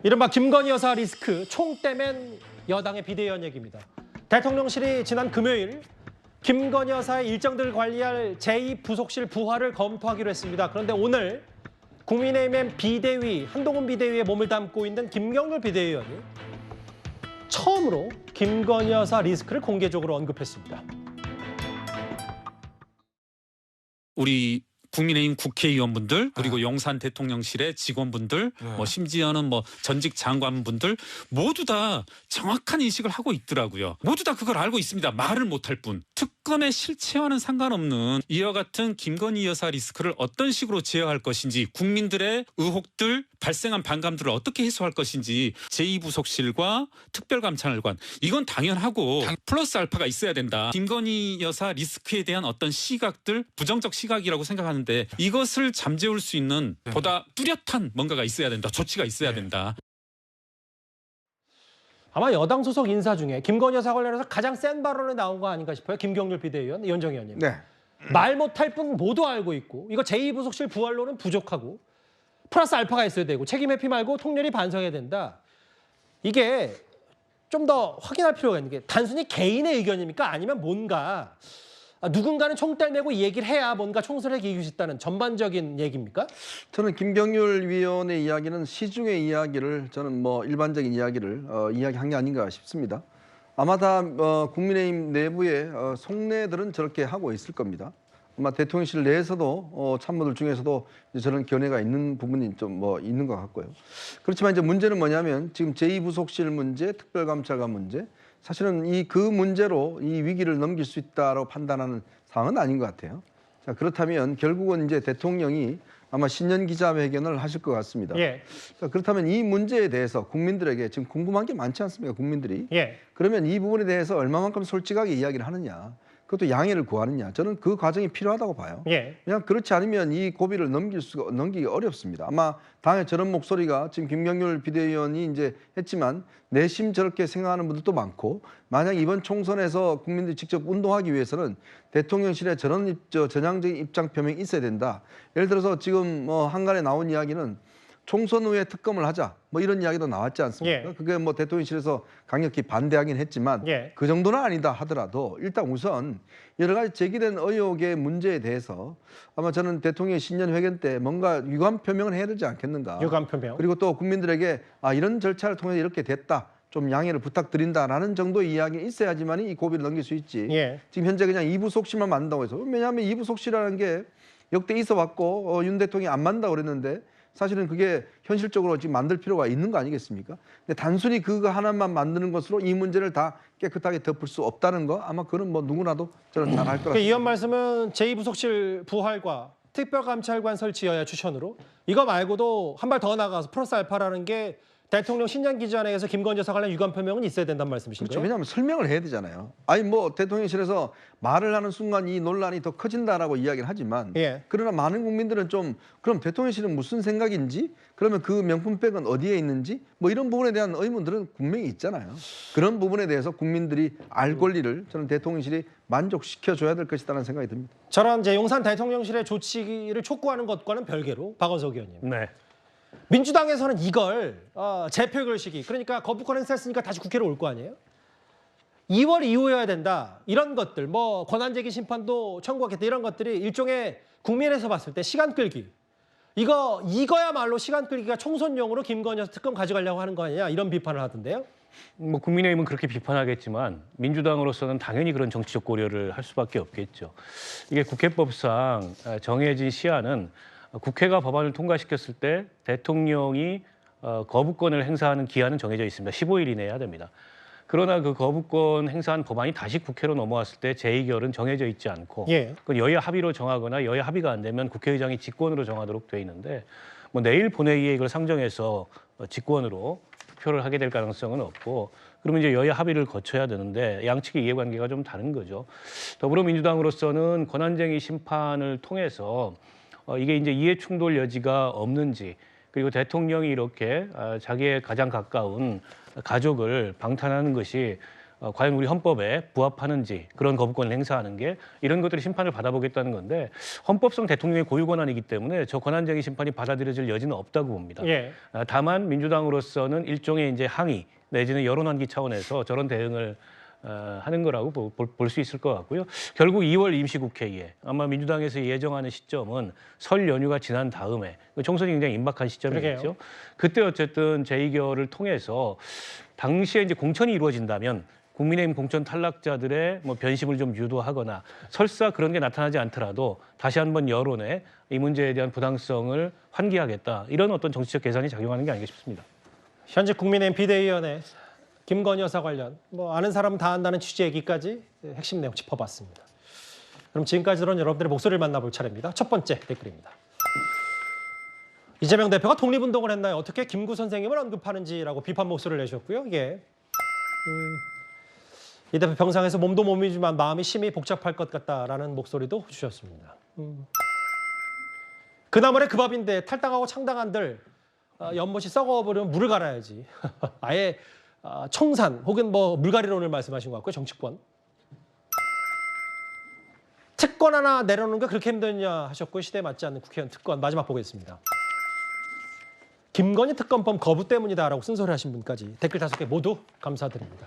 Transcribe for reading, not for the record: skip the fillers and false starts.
이른바 김건희 여사 리스크 총 떼맨 여당의 비대위원 얘기입니다. 대통령실이 지난 금요일 김건희 여사의 일정들을 관리할 제2부속실 부활을 검토하기로 했습니다. 그런데 오늘 국민의힘 비대위, 한동훈 비대위에 몸을 담고 있는 김경률 비대위원이 처음으로 김건희 여사 리스크를 공개적으로 언급했습니다. 우리 국민의힘 국회의원분들 그리고 용산 대통령실의 직원분들 뭐 심지어는 뭐 전직 장관분들 모두 다 정확한 인식을 하고 있더라고요. 모두 다 그걸 알고 있습니다. 말을 못할 뿐. 특검의 실체와는 상관없는 이와 같은 김건희 여사 리스크를 어떤 식으로 제어할 것인지, 국민들의 의혹들, 발생한 반감들을 어떻게 해소할 것인지 제2부속실과 특별감찰관, 이건 당연하고 플러스 알파가 있어야 된다. 김건희 여사 리스크에 대한 어떤 시각들, 부정적 시각이라고 생각하는데 이것을 잠재울 수 있는 보다 뚜렷한 뭔가가 있어야 된다. 조치가 있어야 된다. 아마 여당 소속 인사 중에 김건희 여사 관련해서 가장 센 발언이 나온 거 아닌가 싶어요. 김경률 비대위원, 이현정 의원님. 네. 말 못할 뿐 모두 알고 있고 이거 제2부속실 부활로는 부족하고 플러스 알파가 있어야 되고 책임 회피 말고 통렬히 반성해야 된다. 이게 좀 더 확인할 필요가 있는 게 단순히 개인의 의견입니까? 아니면 뭔가 누군가는 총대를 메고 이 얘기를 해야 뭔가 총선에 이기고 싶다는 전반적인 얘기입니까? 저는 김경률 위원의 이야기는 시중의 이야기를 저는 뭐 일반적인 이야기를 이야기한 게 아닌가 싶습니다. 아마 다 국민의힘 내부의 속내들은 저렇게 하고 있을 겁니다. 아마 대통령실 내에서도 참모들 중에서도 저런 견해가 있는 부분이 좀 뭐 있는 것 같고요. 그렇지만 이제 문제는 뭐냐면 지금 제2부속실 문제, 특별감찰관 문제, 사실은 그 문제로 이 위기를 넘길 수 있다고 판단하는 사항은 아닌 것 같아요. 자, 그렇다면 결국은 이제 대통령이 아마 신년 기자회견을 하실 것 같습니다. 예. 자, 그렇다면 이 문제에 대해서 국민들에게 지금 궁금한 게 많지 않습니까? 국민들이. 예. 그러면 이 부분에 대해서 얼마만큼 솔직하게 이야기를 하느냐, 그것도 양해를 구하느냐, 저는 그 과정이 필요하다고 봐요. 예. 그냥 그렇지 않으면 이 고비를 넘기기 어렵습니다. 아마 당에 저런 목소리가 지금 김경률 비대위원이 이제 했지만 내심 저렇게 생각하는 분들도 많고, 만약 이번 총선에서 국민들이 직접 운동하기 위해서는 대통령실에 저런 전향적인 입장 표명이 있어야 된다. 예를 들어서 지금 뭐 한간에 나온 이야기는 총선 후에 특검을 하자, 뭐 이런 이야기도 나왔지 않습니까? 예. 그게 뭐 대통령실에서 강력히 반대하긴 했지만 예. 그 정도는 아니다 하더라도 일단 우선 여러 가지 제기된 의혹의 문제에 대해서 아마 저는 대통령의 신년 회견 때 뭔가 유감 표명을 해야 되지 않겠는가. 유감 표명. 그리고 또 국민들에게 이런 절차를 통해서 이렇게 됐다, 좀 양해를 부탁드린다라는 정도의 이야기가 있어야지만 이 고비를 넘길 수 있지. 예. 지금 현재 그냥 2부속실만 만든다고 해서, 왜냐하면 2부속실이라는 게 역대 있어왔고 윤 대통령이 안 만든다고 그랬는데 사실은 그게 현실적으로 지금 만들 필요가 있는 거 아니겠습니까? 근데 단순히 그거 하나만 만드는 것으로 이 문제를 다 깨끗하게 덮을 수 없다는 거, 아마 그건 뭐 누구나도 저는 잘 알 것 같습니다. 이 의원 말씀은 제2부속실 부활과 특별감찰관 설치 여야 추천으로 이거 말고도 한 발 더 나가서 플러스 알파라는 게 대통령 신년 기자회견에서 김건희 여사 관련 유감 표명은 있어야 된다는 말씀이신 그렇죠. 거예요? 왜냐하면 설명을 해야 되잖아요. 아니 뭐 대통령실에서 말을 하는 순간 이 논란이 더 커진다라고 이야기를 하지만 예. 그러나 많은 국민들은 좀 그럼 대통령실은 무슨 생각인지, 그러면 그 명품백은 어디에 있는지 뭐 이런 부분에 대한 의문들은 분명히 있잖아요. 그런 부분에 대해서 국민들이 알 권리를 저는 대통령실이 만족시켜줘야 될 것이라는 생각이 듭니다. 저런 이제 용산 대통령실의 조치를 촉구하는 것과는 별개로 박원석 의원님. 네. 민주당에서는 이걸 재표결 시기, 그러니까 거부권 행사했으니까 다시 국회로 올 거 아니에요? 2월 이후여야 된다. 이런 것들, 뭐 권한제기 심판도 청구하겠다, 이런 것들이 일종의 국민에서 봤을 때 시간 끌기. 이거야말로 시간 끌기가 총선용으로 김건희 여사 특검 가져가려고 하는 거 아니냐, 이런 비판을 하던데요. 뭐 국민의힘은 그렇게 비판하겠지만 민주당으로서는 당연히 그런 정치적 고려를 할 수밖에 없겠죠. 이게 국회법상 정해진 시한은 국회가 법안을 통과시켰을 때 대통령이 거부권을 행사하는 기한은 정해져 있습니다. 15일 이내에 해야 됩니다. 그러나 그 거부권 행사한 법안이 다시 국회로 넘어왔을 때 재의결은 정해져 있지 않고 예. 그건 여야 합의로 정하거나 여야 합의가 안 되면 국회의장이 직권으로 정하도록 돼 있는데 뭐 내일 본회의에 이걸 상정해서 직권으로 투표를 하게 될 가능성은 없고, 그러면 이제 여야 합의를 거쳐야 되는데 양측의 이해관계가 좀 다른 거죠. 더불어민주당으로서는 권한쟁의 심판을 통해서 이게 이제 이해 충돌 여지가 없는지, 그리고 대통령이 이렇게 자기의 가장 가까운 가족을 방탄하는 것이 과연 우리 헌법에 부합하는지 그런 거부권을 행사하는 게 이런 것들이 심판을 받아보겠다는 건데 헌법상 대통령의 고유 권한이기 때문에 저 권한쟁의 심판이 받아들여질 여지는 없다고 봅니다. 예. 다만 민주당으로서는 일종의 이제 항의 내지는 여론 환기 차원에서 저런 대응을 하는 거라고 볼 수 있을 것 같고요. 결국 2월 임시국회에 아마 민주당에서 예정하는 시점은 설 연휴가 지난 다음에 총선이 굉장히 임박한 시점이겠죠. 그러게요. 그때 어쨌든 재의결을 통해서 당시에 이제 공천이 이루어진다면 국민의힘 공천 탈락자들의 뭐 변심을 좀 유도하거나 설사 그런 게 나타나지 않더라도 다시 한번 여론에 이 문제에 대한 부당성을 환기하겠다 이런 어떤 정치적 계산이 작용하는 게 아닌가 싶습니다. 현재 국민의힘 비대위원회 김건희 여사 관련 뭐 아는 사람은 다 안다는 취지 얘기까지 핵심 내용 짚어봤습니다. 그럼 지금까지 들은 여러분들의 목소리를 만나볼 차례입니다. 첫 번째 댓글입니다. 이재명 대표가 독립운동을 했나요? 어떻게 김구 선생님을 언급하는지라고 비판 목소리를 내셨고요. 이게 이 대표 병상에서 몸도 몸이지만 마음이 심히 복잡할 것 같다라는 목소리도 주셨습니다. 그나물에 그 밥인데 탈당하고 창당한들 연못이 썩어버리면 물을 갈아야지. 아예 청산 혹은 뭐 물갈이론을 말씀하신 것 같고요. 정치권. 특권 하나 내려놓는 게 그렇게 힘드냐 하셨고 시대에 맞지 않는 국회의원 특권 마지막 보겠습니다. 김건희 특검법 거부 때문이다라고 쓴소리 하신 분까지 댓글 5개 모두 감사드립니다.